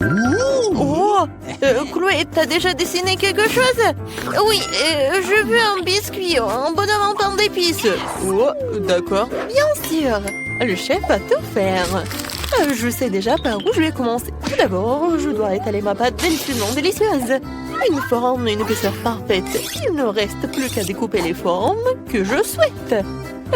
Oh, Chloé, t'as déjà dessiné quelque chose? Oui, je veux un biscuit, un bonhomme en pain d'épices. Oh, d'accord. Bien sûr, le chef va tout faire. Je sais déjà par où je vais commencer. Tout d'abord, je dois étaler ma pâte délicieusement délicieuse. Une forme et une épaisseur parfaite. Il ne reste plus qu'à découper les formes que je souhaite.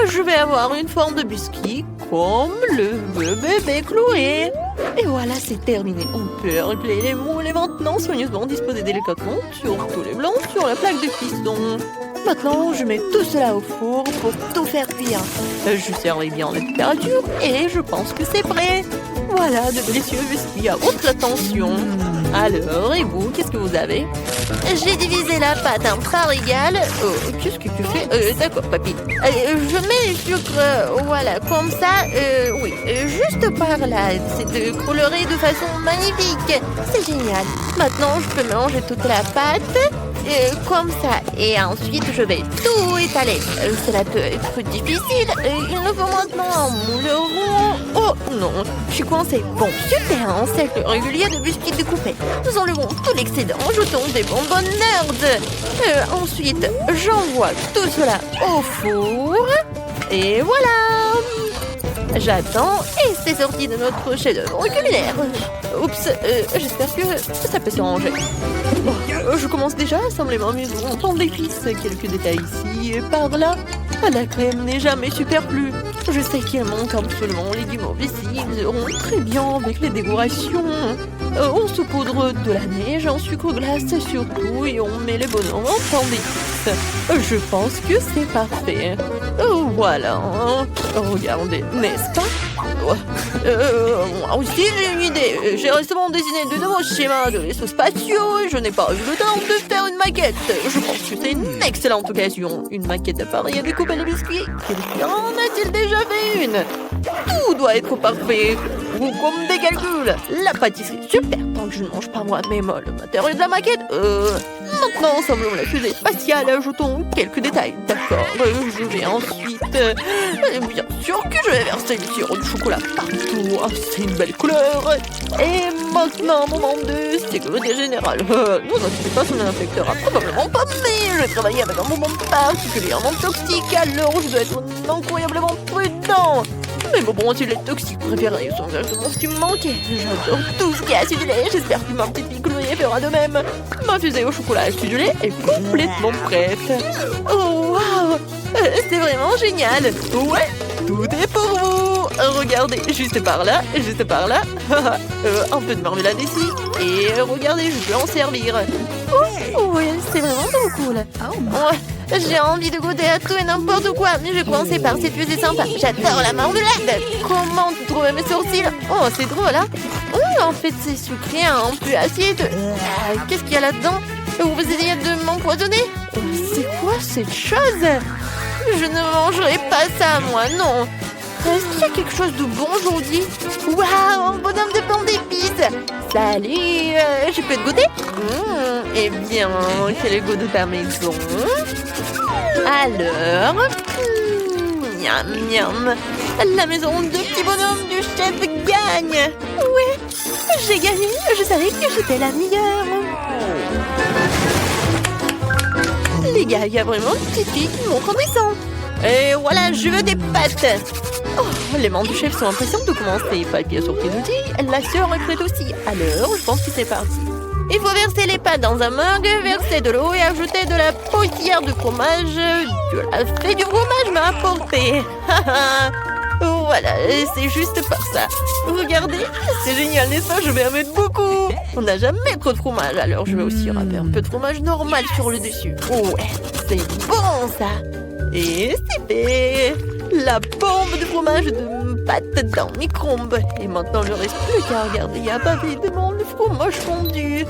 Je vais avoir une forme de biscuit comme le veut bébé Chloé. Et voilà, c'est terminé. On peut replier les moules et maintenant soigneusement disposer délicatement sur tous les blancs sur la plaque de cuisson. Maintenant, je mets tout cela au four pour tout faire cuire. Je servis bien la température et je pense que c'est prêt. Voilà, de délicieux biscuits à haute tension. Alors, et vous, qu'est-ce que vous avez? J'ai divisé la pâte en parts égales. Oh, qu'est-ce que tu fais? D'accord, papy. Je mets les sucres, voilà, comme ça. Oui, juste par là. C'est de colorer de façon magnifique. C'est génial. Maintenant, je peux mélanger toute la pâte. Comme ça. Et ensuite, je vais tout étaler. Cela peut être difficile. Il nous faut maintenant un moule rond. Oh non, je suis coincée. Bon, super, un cercle régulier de biscuits découpés. Nous enlevons tout l'excédent, ajoutons des bonbonnes nerds. Ensuite, j'envoie tout cela au four. Et voilà. J'attends et c'est sorti de notre chef-d'œuvre culinaire. Oups, j'espère que ça peut se ranger. Bon, je commence déjà à assembler ma maison en temps d'épices. Quelques détails ici et par là. La crème n'est jamais superflue. Je sais qu'il manque absolument les légumes ici. Ils iront très bien avec les décorations. On saupoudre de la neige en sucre glace surtout et on met les bonhommes en temps d'épices. Je pense que c'est parfait. Voilà. Regardez, n'est-ce pas? Moi aussi j'ai une idée. J'ai récemment dessiné de nouveaux schémas de vaisseaux spatiaux et je n'ai pas eu le temps de faire une maquette. Je pense que c'est une excellente occasion. Une maquette d'appareil à découper les biscuits. Quelqu'un en a-t-il déjà fait une? Tout doit être parfait. Ou comme des calculs. La pâtisserie, super. Tant que je ne mange pas moi-même le matériau de la maquette. Maintenant, ensemblons la fusée spatiale. Ajoutons quelques détails. D'accord. Je vais ensuite... bien sûr que je vais verser le sirop de chocolat partout. Ah, c'est une belle couleur. Et maintenant, moment de sécurité générale. Non, ne pas, son infecteur probablement pas, mais je travaille avec un moment particulièrement toxique, alors je dois être incroyablement prudent. Mes bonbons anti-toxiques préférés sont exactement ce qui me manquait. J'adore tout ce qui est acidulé. J'espère que ma petite fille Chloé fera de même. Ma fusée au chocolat acidulé est complètement prête. Oh, waouh! C'est vraiment génial. Ouais, tout est pour vous. Regardez, juste par là, juste par là. Un peu de marmelade ici. Et regardez, je peux en servir. Oh, ouais, c'est vraiment trop cool. Ouais. J'ai envie de goûter à tout et n'importe quoi, mais je vais commencer par cette fusée sympa. J'adore la marmelade. Comment tu trouves mes sourcils? Oh, c'est drôle, hein? En fait, c'est sucré, un peu acide. Qu'est-ce qu'il y a là-dedans? Vous essayez de m'empoisonner? C'est quoi cette chose? Je ne mangerai pas ça, moi, non. Est-ce qu'il y a quelque chose de bon aujourd'hui? Waouh, un bonhomme de pain d'épices. Salut, je peux te goûter? Eh bien, quel est le goût de ta maison? Alors, miam miam, la maison de petits bonhommes du chef gagne. Ouais, j'ai gagné, je savais que j'étais la meilleure. Les gars, il y a vraiment une petite fille qui monte en descend. Et voilà, je veux des pâtes. Oh, les membres du chef sont impatients de commencer. Papy a sorti l'outil, la sœur est prête aussi. Alors, je pense que c'est parti. Il faut verser les pâtes dans un mug, verser de l'eau et ajouter de la potière de fromage. De la fée du fromage m'a apporté. Voilà, c'est juste par ça. Regardez, c'est génial, n'est-ce pas? Je vais en mettre beaucoup. On n'a jamais trop de fromage, alors je vais aussi râper un peu de fromage normal sur le dessus. Ouais, c'est bon ça. Et c'est fait. La bombe de fromage de pâte dans le micro-ondes. Et maintenant, il ne reste plus qu'à regarder. Il y a pas évidemment le fromage fondu.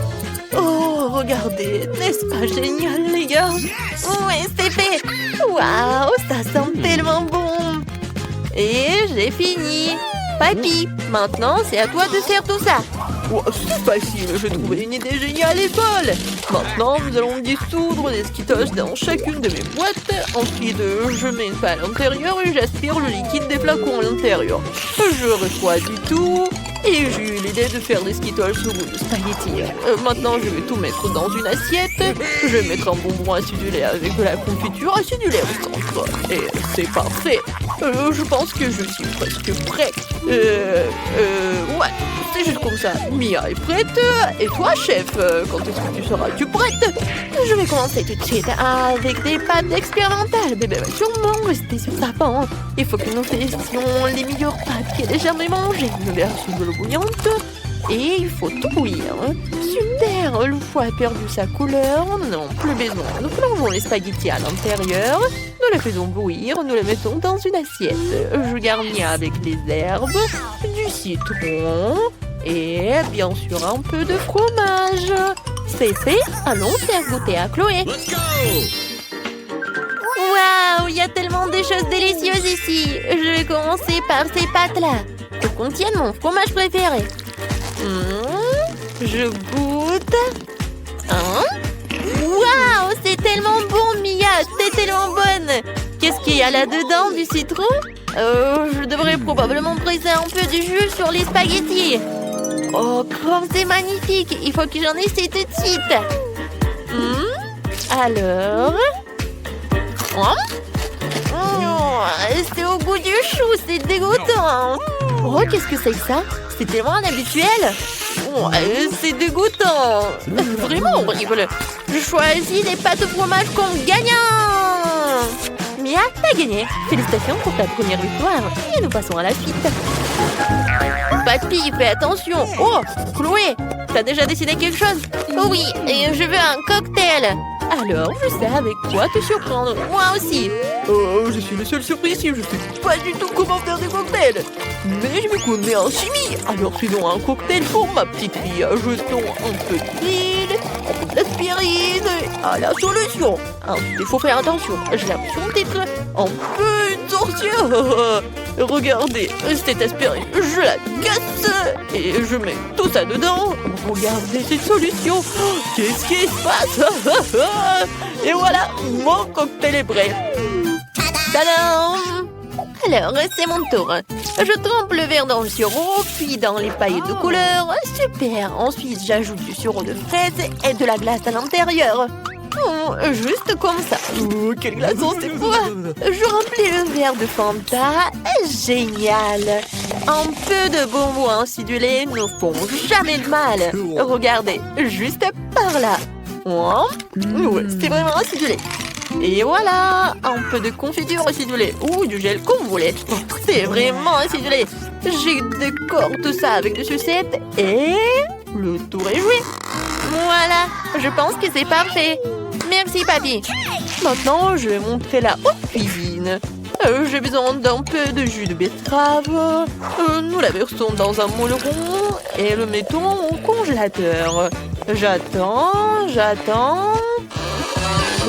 Oh, regardez. N'est-ce pas génial, les gars? Oui, c'est fait. Waouh, ça sent tellement bon. Et j'ai fini. Papy, maintenant, c'est à toi de faire tout ça. Oh, c'est facile, j'ai trouvé une idée géniale et folle. Maintenant, nous allons dissoudre des Skittles dans chacune de mes boîtes. Ensuite, je mets ça à l'intérieur et j'aspire le liquide des flacons à l'intérieur. Je refroidis tout et j'ai eu l'idée de faire des Skittles au goût de spaghetti. Maintenant, je vais tout mettre dans une assiette. Je vais mettre un bonbon acidulé avec de la confiture acidulée au centre. Et c'est parfait. Je pense que je suis presque prêt. Ouais, c'est juste comme ça. Mia est prête. Et toi, chef, quand est-ce que tu seras-tu prête? Je vais commencer tout de suite avec des pâtes expérimentales. Bébé va sûrement rester sur sa pente. Il faut que nous testions les meilleures pâtes qu'il ait jamais mangées. Une version de l'eau bouillante. Et il faut tout bouillir. Super, le foie a perdu sa couleur. Nous n'avons plus besoin. Nous plongeons les spaghettis à l'intérieur. Nous les faisons bouillir. Nous les mettons dans une assiette. Je garnis avec des herbes, du citron et bien sûr un peu de fromage. C'est fait. Allons faire goûter à Chloé. Waouh, il y a tellement de choses délicieuses ici. Je vais commencer par ces pâtes-là. Elles contiennent mon fromage préféré. Je goûte. Waouh, c'est tellement bon, Mia. C'est tellement bonne. Qu'est-ce qu'il y a là-dedans? Du citron? Je devrais probablement presser un peu de jus sur les spaghettis. Oh, comme c'est magnifique. Il faut que j'en essaie tout de suite. Alors... c'est au goût du chou, c'est dégoûtant. Oh, qu'est-ce que c'est que ça? C'est tellement inhabituel. C'est dégoûtant. Vraiment horrible. Je choisis les pâtes au fromage comme gagnant. Mia, t'as gagné. Félicitations pour ta première victoire. Et nous passons à la suite. Papy, fais attention. Oh, Chloé, t'as déjà décidé quelque chose? Oui, et je veux un cocktail. Alors, je sais avec quoi te surprendre. Moi aussi. Je suis le seul surpris ici. Je sais pas du tout comment faire des cocktails. Mais je me connais en chimie. Alors, faisons un cocktail pour ma petite fille. Jetons un peu d'huile, un peu d'aspirine à la solution. Ensuite, il faut faire attention. J'ai l'impression d'être un peu une sorcière. Regardez, cette aspirine, je la casse et je mets tout ça dedans. Regardez cette solution. Qu'est-ce qui se passe? Et voilà, mon cocktail est prêt. Tadam! Alors, c'est mon tour. Je trempe le verre dans le sirop, puis dans les paillettes de couleur. Super! Ensuite, j'ajoute du sirop de fraise et de la glace à l'intérieur. Juste comme ça. Quel glaçon, c'est quoi? Je remplis le verre de Fanta. Génial! Un peu de bonbons acidulés ne font jamais de mal. Regardez, juste par là. Ouais, c'est vraiment acidulé. Et voilà, un peu de confiture acidulée ou du gel comme vous voulez. C'est vraiment acidulé. Je décore tout ça avec des sucettes et le tour est joué. Voilà, je pense que c'est parfait. Merci, papy. Maintenant, je vais montrer la haute cuisine. J'ai besoin d'un peu de jus de betterave. Nous la versons dans un moule rond et le mettons au congélateur. J'attends.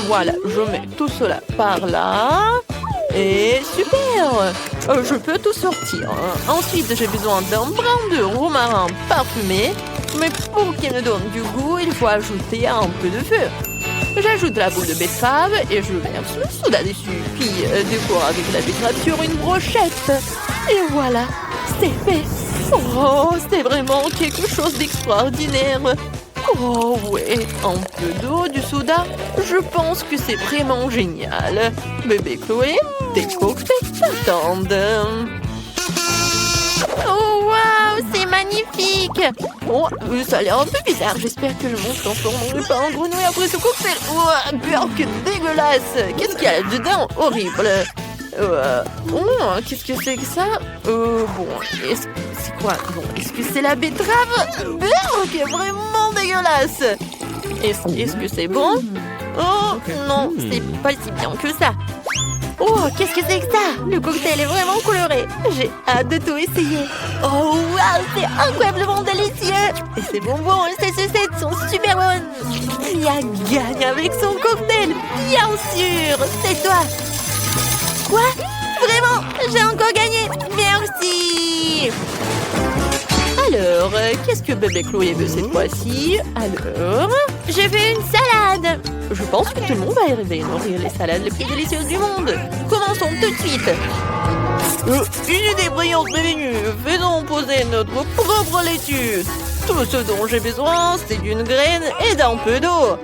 Voilà, je mets tout cela par là. Et super! Je peux tout sortir. Ensuite, j'ai besoin d'un brin de romarin parfumé. Mais pour qu'il me donne du goût, il faut ajouter un peu de feu. J'ajoute la boule de betterave et je verse le soda dessus. Puis décore avec la betterave sur une brochette. Et voilà, c'est fait. Oh, c'est vraiment quelque chose d'extraordinaire. Oh ouais, un peu d'eau, du soda. Je pense que c'est vraiment génial. Bébé Chloé, tes cocktails t'attendent. Oh waouh, c'est magnifique. Oh, ça a l'air un peu bizarre. J'espère que je ne me transformerai pas en grenouille après ce cocktail. Oh, peur que dégueulasse. Qu'est-ce qu'il y a là-dedans? Horrible. Qu'est-ce que c'est que ça? Bon, c'est quoi? Bon, est-ce que c'est la betterave? Qui est vraiment dégueulasse. Est-ce que c'est bon? Oh, non, c'est pas si bien que ça. Oh, qu'est-ce que c'est que ça? Le cocktail est vraiment coloré. J'ai hâte de tout essayer. Oh, waouh, c'est incroyablement délicieux. Et ces bonbons et ces sucettes sont super bonnes. Mia gagne avec son cocktail. Bien sûr, c'est toi. Quoi? Vraiment? J'ai encore gagné. Merci. Alors, qu'est-ce que bébé Chloé veut cette fois-ci? Alors, je veux une salade. Je pense que tout le monde va arriver à nourrir les salades les plus délicieuses du monde. Commençons tout de suite. Une idée brillante m'est venue. Faisons poser notre propre laitue. Tout ce dont j'ai besoin, c'est d'une graine et d'un peu d'eau.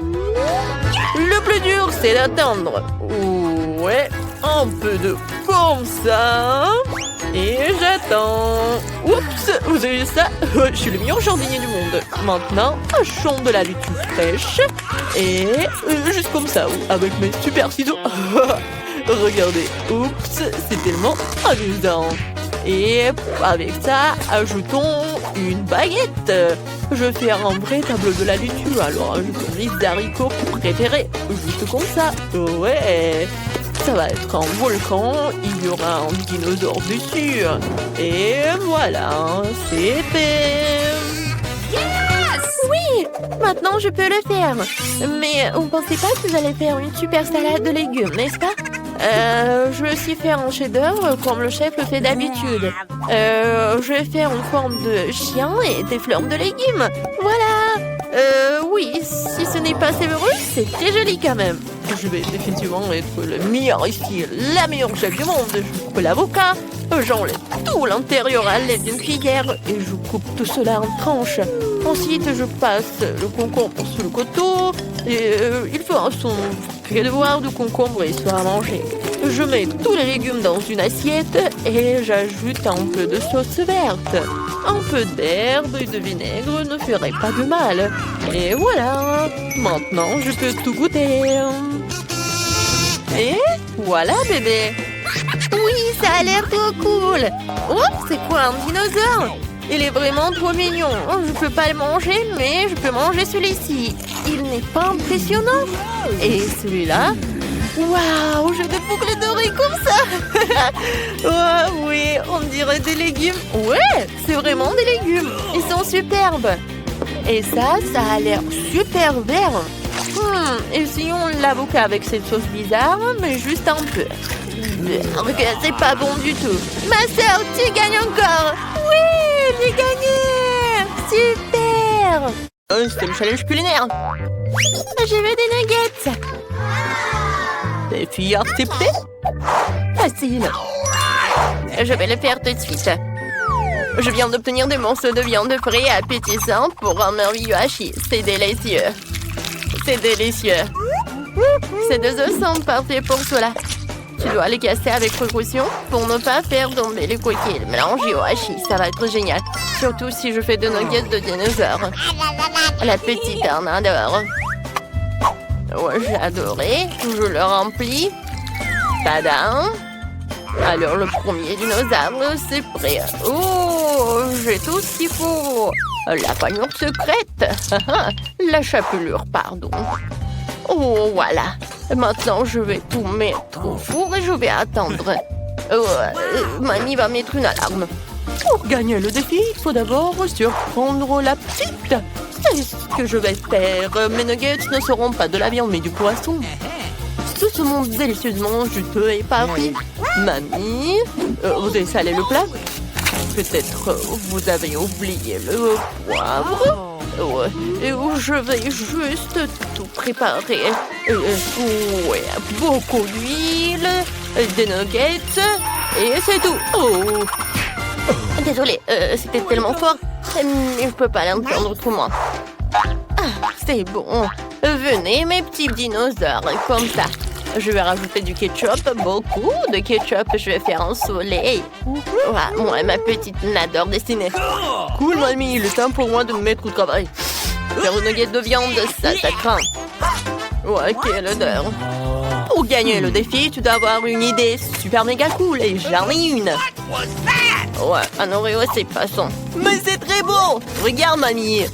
Le plus dur, c'est d'attendre. Ouais, un peu de comme ça. Et j'attends. Oups, vous avez vu ça? Je suis le meilleur jardinier du monde. Maintenant, hachons de la laitue fraîche. Et juste comme ça, avec mes super ciseaux. Regardez, oups, c'est tellement amusant. Et avec ça, ajoutons une baguette. Je vais faire un vrai tableau de la laitue. Alors, je risque d'haricots préférés. Juste comme ça. Ouais. Ça va être un volcan. Il y aura un dinosaure dessus. Et voilà, c'est fait. Yes! Oui, maintenant je peux le faire. Mais vous ne pensez pas que vous allez faire une super salade de légumes, n'est-ce pas? Je vais aussi faire un chef-d'œuvre comme le chef le fait d'habitude. Je vais faire une forme de chien et des fleurs de légumes. Voilà. Oui, si ce n'est pas savoureux, c'est très joli quand même. Je vais définitivement être le meilleur ici, la meilleure chef du monde. Je coupe l'avocat, j'enlève tout l'intérieur à l'aide d'une cuillère et je coupe tout cela en tranches. Ensuite, je passe le concombre sur le couteau et il fera son devoir de concombre et sera mangé. Je mets tous les légumes dans une assiette et j'ajoute un peu de sauce verte. Un peu d'herbe et de vinaigre ne ferait pas de mal. Et voilà, maintenant je peux tout goûter. Et voilà bébé. Oui, ça a l'air trop cool. Oh, c'est quoi un dinosaure? Il est vraiment trop mignon. Je peux pas le manger, mais je peux manger celui-ci. Il n'est pas impressionnant. Et celui-là? Waouh, j'ai des boucles d'oreilles comme ça. Oh, oui, on dirait des légumes. Ouais, c'est vraiment des légumes. Ils sont superbes. Et ça a l'air super vert. Essayons l'avocat avec cette sauce bizarre, mais juste un peu. C'est pas bon du tout. Ma sœur, tu gagnes encore. Oui, j'ai gagné. Super. C'est le challenge culinaire. Je veux des nuggets. Défi accepté. Facile. Je vais le faire tout de suite. Je viens d'obtenir des morceaux de viande frais et appétissants pour un merveilleux hachis. C'est délicieux. C'est délicieux. Ces deux os sont parfaits pour cela. Tu dois les casser avec précaution pour ne pas faire tomber les coquilles mélangées au hachis. Ça va être génial. Surtout si je fais des nuggets de dinosaures. La petite en adore. Ouais, j'ai adoré. Je le remplis. Tadam! Alors, le premier dinosaure, c'est prêt. Oh, j'ai tout ce qu'il faut. La panure secrète. La chapelure, pardon. Oh, voilà. Maintenant, je vais tout mettre au four et je vais attendre. Mamie va mettre une alarme. Pour gagner le défi, il faut d'abord surprendre la petite. C'est ce que je vais faire. Mes nuggets ne seront pas de la viande, mais du poisson. Tout ce monde délicieusement juteux et parfait. Mamie, vous avez salé le plat? Peut-être vous avez oublié le poivre. Je vais juste tout préparer. Ouais, beaucoup d'huile, des nuggets, et c'est tout. Oh. Désolée, c'était tellement fort. Je ne peux pas l'entendre autrement. Ah, c'est bon. Venez, mes petits dinosaures, comme ça. Je vais rajouter du ketchup, beaucoup de ketchup. Je vais faire un soleil. Ouais, moi, ma petite n'adore dessiner. Cool, mamie, il est temps pour moi de me mettre au travail. Faire une nuggets de viande, ça craint. Ouais, quelle odeur. Pour gagner le défi, tu dois avoir une idée super méga cool et j'en ai une. Ouais, un Oreo, c'est passant. Mais c'est très beau. Regarde, mamie.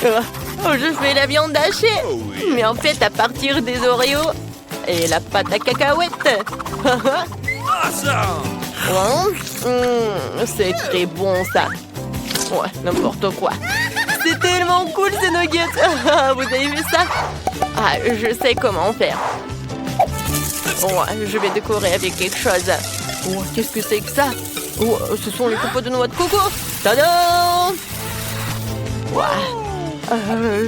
Je fais la viande hachée. Mais en fait, à partir des Oreos et la pâte à cacahuètes. C'est très bon, ça. Ouais, n'importe quoi. C'est tellement cool, ces nuggets. Vous avez vu ça? Ah, je sais comment faire. Ouais, je vais décorer avec quelque chose. Oh, qu'est-ce que c'est que ça? Oh, ce sont les copeaux de noix de coco. Tadam! Wow.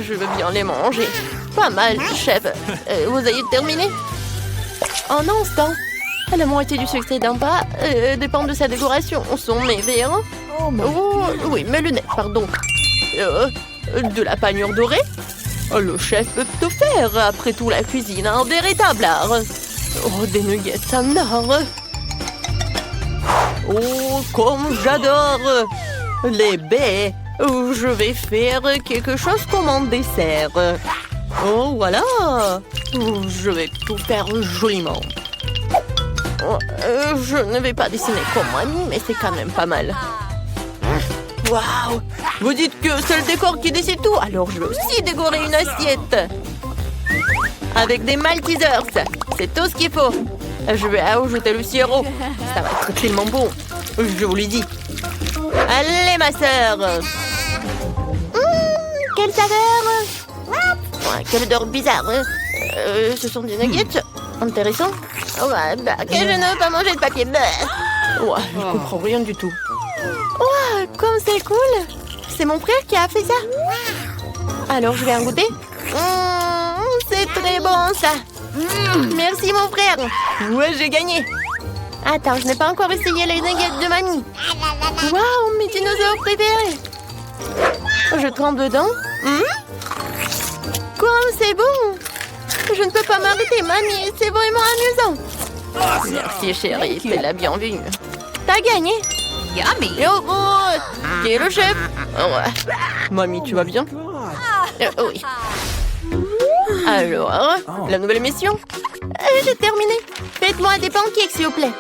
Je veux bien les manger. Pas mal, chef. Vous avez terminé? En un instant. La moitié du succès d'un plat dépend de sa décoration. Sont mes verres. Oh, oui, mes lunettes, pardon. De la panure dorée? Le chef peut tout faire. Après tout, la cuisine, un véritable art. Oh, des nuggets en or. Oh, comme j'adore les baies. Je vais faire quelque chose comme un dessert. Oh, voilà. Je vais tout faire joliment. Je ne vais pas dessiner comme Mamie, mais c'est quand même pas mal. Waouh! Vous dites que c'est le décor qui décide tout, alors je vais aussi décorer une assiette. Avec des Maltesers, c'est tout ce qu'il faut. Je vais ajouter le sirop. Ça va être tellement bon. Je vous l'ai dit. Allez, ma sœur. Quelle saveur! Quelle odeur bizarre. Ce sont des nuggets. Intéressant. Ouais, bah, que je ne veux pas manger de papier beurre. Ouais, je comprends rien du tout. Wow, comme c'est cool. C'est mon frère qui a fait ça. Alors, je vais en goûter. C'est très bon, ça. Merci, mon frère. Ouais, j'ai gagné. Attends, je n'ai pas encore essayé les nuggets de mamie. Waouh, mes dinosaures préférés. Je trempe dedans. Comme c'est bon. Je ne peux pas m'arrêter, mamie. C'est vraiment amusant. Merci, chérie. T'es la bienvenue. T'as gagné. Yummy. Oh, qui est le chef? Ouais. Mamie, tu vas bien? Oui. Alors, la nouvelle mission? J'ai terminé. Faites-moi des pancakes, s'il vous plaît.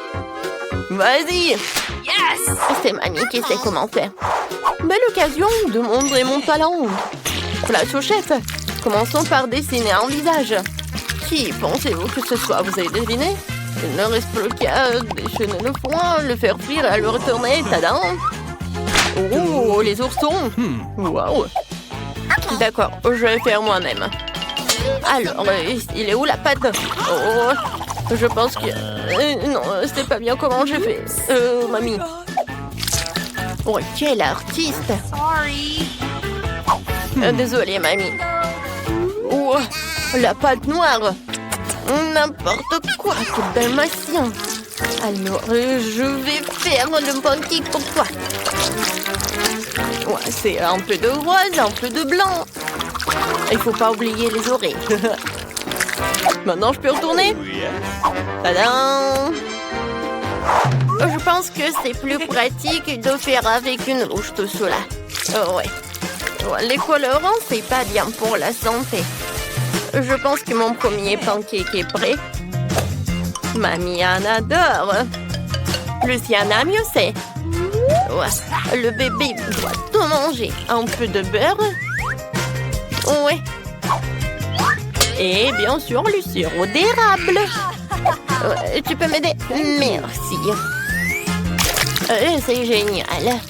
Vas-y. Yes. C'est mamie qui sait comment faire. Belle occasion de montrer mon talent. Place au chef. Commençons par dessiner un visage. Qui pensez-vous que ce soit? Vous avez deviné? Il ne reste plus qu'à déchaîner le foin, le faire frire et le retourner. Tadam! Oh, les oursons! Waouh! D'accord, je vais faire moi-même. Alors, il est où la pâte? Oh, je pense que... non, c'est pas bien comment j'ai fait. Mamie. Oh, quel artiste! Sorry. Désolée, mamie. Oh, la pâte noire! N'importe quoi, quel dalmatien! Alors, je vais faire le pancake pour toi. Ouais, c'est un peu de rose, un peu de blanc. Il faut pas oublier les oreilles. Maintenant, je peux retourner? Tadam! Je pense que c'est plus pratique de faire avec une louche tout cela. Oh, ouais. Les colorants, c'est pas bien pour la santé. Je pense que mon premier pancake est prêt. Mamie en adore. Luciana mieux sait. Ouais. Le bébé doit tout manger. Un peu de beurre. Ouais. Et bien sûr, le sirop d'érable. Tu peux m'aider? Merci. C'est génial.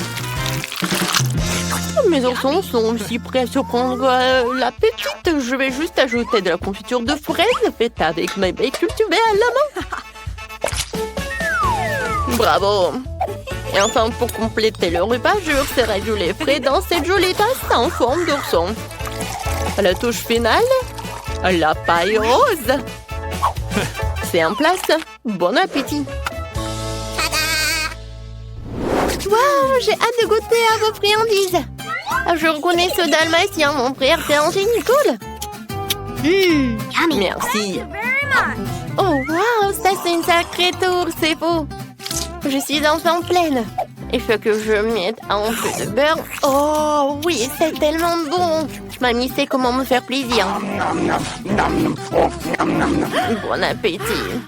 Mes oursons sont aussi prêts à surprendre la petite. Je vais juste ajouter de la confiture de fraises faite avec mes baies cultivées à la main. Bravo! Et enfin, pour compléter le repas, je verserai du lait frais dans cette jolie tasse en forme d'ourson. La touche finale, la paille rose. C'est en place. Bon appétit! Wow, j'ai hâte de goûter à vos friandises. Je reconnais ce dalmatien, mon frère, c'est Angélique Nicole. Merci. Oh, wow, ça c'est une sacrée tour, c'est beau. Je suis enfin pleine. Il faut que je mette un peu de beurre. Oh, oui, c'est tellement bon. Mamie sait comment me faire plaisir. Bon appétit.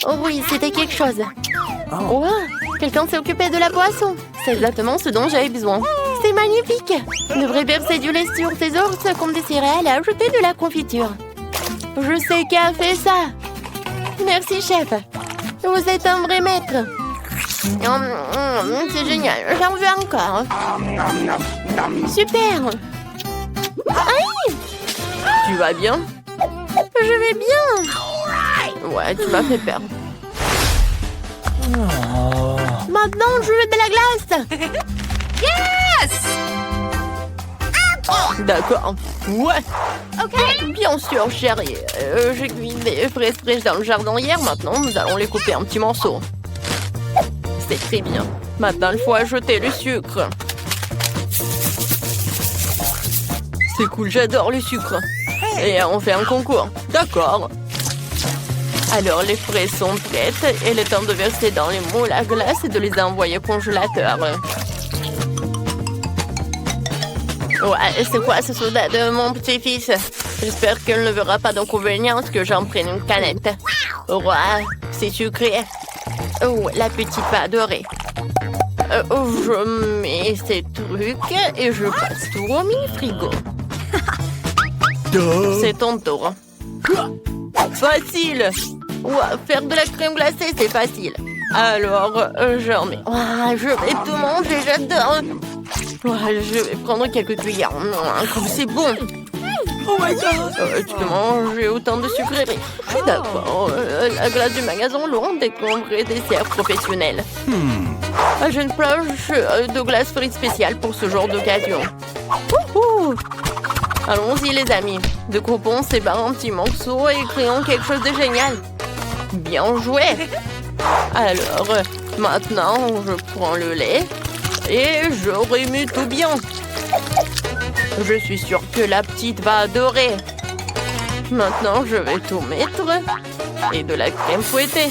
Oh oui, c'était quelque chose. Wow, quelqu'un s'est occupé de la boisson. C'est exactement ce dont j'avais besoin. C'est magnifique. On devrait verser du lait sur ces ours comme des céréales et ajouter de la confiture. Je sais qui a fait ça. Merci, chef. Vous êtes un vrai maître. C'est génial. J'en veux encore. Super. Aïe. Tu vas bien? Je vais bien. Ouais, tu m'as fait peur. Maintenant, je veux de la glace. Yes! D'accord. Ouais. Ok. Bien sûr, chérie. J'ai cuit des fraises fraîches dans le jardin hier. Maintenant, nous allons les couper en petits morceaux. C'est très bien. Maintenant, il faut ajouter le sucre. C'est cool, j'adore le sucre. Et on fait un concours. D'accord. Alors, les fraises sont prêtes. Et il est temps de verser dans les moules à glace et de les envoyer au congélateur. Ouais, c'est quoi ce soda de mon petit-fils? J'espère qu'elle ne verra pas d'inconvénient que j'en prenne une canette. Ouais, c'est sucré. Oh, la petite va adorer. Je mets ces trucs et je passe tout au mini-frigo. C'est ton tour. Facile. Ouais, faire de la crème glacée, c'est facile. Alors, j'en mets. Ouais, je vais tout manger, j'adore. Ouais, je vais prendre quelques cuillères. Comme c'est bon. Oh my god. Tu peux manger autant de sucreries. Je suis d'accord. La glace du magasin loin des vrais desserts professionnels. J'ai une planche de glace frite spéciale pour ce genre d'occasion. Allons-y les amis. Découpons ces barres en petits morceaux et créons quelque chose de génial. Bien joué. Alors, maintenant, je prends le lait et je remue tout bien. Je suis sûre que la petite va adorer. Maintenant, je vais tout mettre et de la crème fouettée.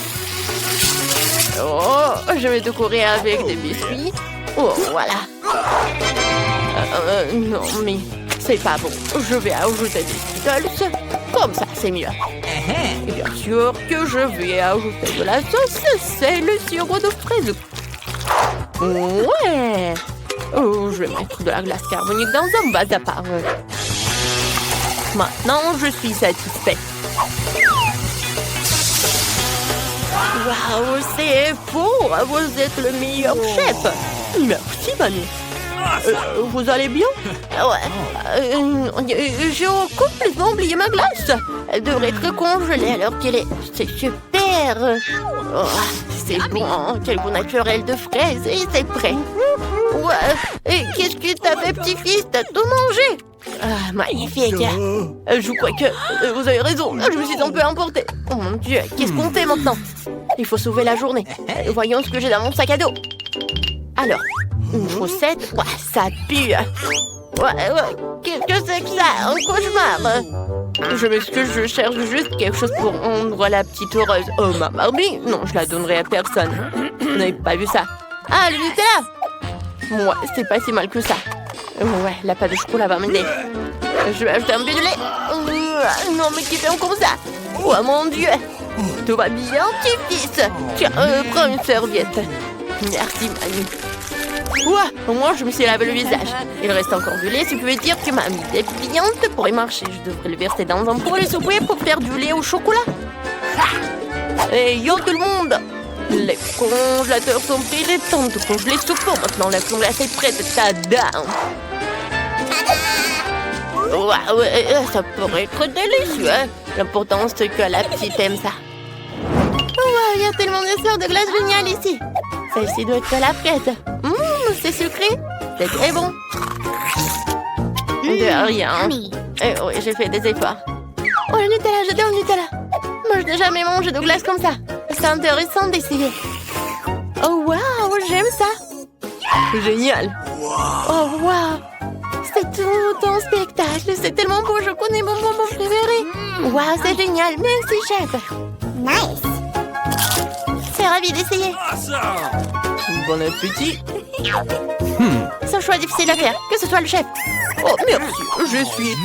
Oh, je vais décorer avec des biscuits. Oh, voilà. Non, mais c'est pas bon. Je vais ajouter des Skittles. Comme ça, c'est mieux. Et bien sûr que je vais ajouter de la sauce, c'est le sirop de fraise. Ouais. Oh, je vais mettre de la glace carbonique dans un vase à part. Maintenant, je suis satisfaite. Waouh, c'est fort! Vous êtes le meilleur chef! Merci, Manu. Vous allez bien? Ouais. J'ai complètement oublié ma glace. Elle devrait être congelée alors qu'elle est... C'est super! Oh, c'est bon, quel goût naturel de fraises et c'est prêt. Ouais. Et qu'est-ce que t'as fait, petit-fils? T'as tout mangé? Ah, magnifique. Je crois que vous avez raison. Je me suis un peu emportée. Oh mon Dieu, qu'est-ce qu'on fait maintenant? Il faut sauver la journée. Voyons ce que j'ai dans mon sac à dos. Alors, une chaussette. Ouais, ça pue. Ouais. Qu'est-ce que c'est que ça? Un cauchemar. Je m'excuse, je cherche juste quelque chose pour rendre la petite heureuse. Oh, ma Barbie? Non, je la donnerai à personne. Vous n'avez pas vu ça? Ah, le Nutella! Ouais, c'est pas si mal que ça. Ouais, la pâte de chocolat va m'aider. Je vais ajouter un peu de lait. Non, mais qui fait comme ça? Oh mon Dieu! Tout va bien, petit-fils. Tiens, prends une serviette. Merci, Manu. Ouais, au moins je me suis lavé le visage. Il reste encore du lait, ce qui veut dire que ma mie dépliante pourrait marcher. Je devrais le verser dans un pot et souper pour faire du lait au chocolat. Et yo tout le monde! Les congélateurs sont prêts, il est temps de congeler ce pot. Maintenant, la crème glacée est prête. Tada! Ouais, ça pourrait être délicieux. L'important, c'est que la petite aime ça. Il y a tellement de sortes de glace géniales ici. Celle-ci doit être la fraise. C'est sucré. C'est très bon. De rien. Et oui, j'ai fait des efforts. Oh, le Nutella, j'adore le Nutella. Moi, je n'ai jamais mangé de glace comme ça. C'est intéressant d'essayer. Oh, waouh, j'aime ça. Génial. Oh, waouh. C'est tout un spectacle. C'est tellement beau. Je connais mon bonbon préféré. Waouh, c'est génial. Merci, chef. Nice. C'est ravi d'essayer. Bon appétit. C'est un choix difficile à faire. Que ce soit le chef. Oh, merci. Je suis